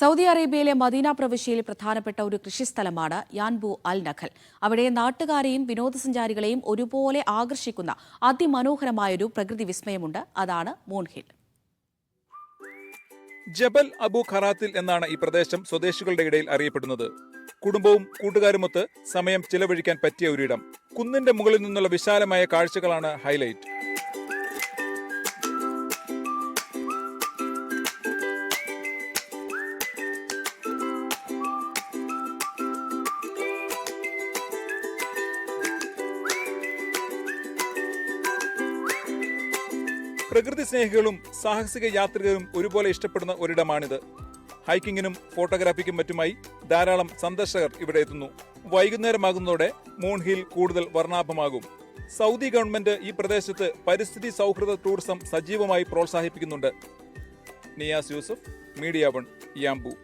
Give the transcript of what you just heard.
Saudi അറേബ്യയിലെ Medina പ്രവിശ്യയിൽ പ്രധാനപ്പെട്ട ഒരു കൃഷിസ്ഥലമാണ് യാൻബു അൽ നഖൽ. അവിടെ നാട്ടുകാരെയും വിനോദസഞ്ചാരികളെയും ഒരുപോലെ ആകർഷിക്കുന്ന അതിമനോഹരമായൊരു പ്രകൃതി വിസ്മയമുണ്ട്. അതാണ് മൂൺ ഹിൽ. ജബൽ അബു ഖറാത്തിൽ എന്നാണ് ഈ പ്രദേശം സ്വദേശികളുടെ ഇടയിൽ അറിയപ്പെടുന്നത്. കുടുംബവും കൂട്ടുകാരുമൊത്ത് സമയം ചിലവഴിക്കാൻ പറ്റിയ ഒരിടം. കുന്നിന്റെ മുകളിൽ നിന്നുള്ള വിശാലമായ കാഴ്ചകളാണ് ഹൈലൈറ്റ്. പ്രകൃതി സ്നേഹികളും സാഹസിക യാത്രികരും ഒരുപോലെ ഇഷ്ടപ്പെടുന്ന ഒരിടമാണിത്. ഹൈക്കിങ്ങിനും ഫോട്ടോഗ്രാഫിക്കും മറ്റുമായി ധാരാളം സന്ദർശകർ ഇവിടെ എത്തുന്നു. വൈകുന്നേരമാകുന്നതോടെ മൂൺ ഹിൽ കൂടുതൽ വർണ്ണാഭമാകും. സൗദി ഗവൺമെന്റ് ഈ പ്രദേശത്ത് പരിസ്ഥിതി സൗഹൃദ ടൂറിസം സജീവമായി പ്രോത്സാഹിപ്പിക്കുന്നുണ്ട്. Niyas Yusuf, media 1, Yanbu.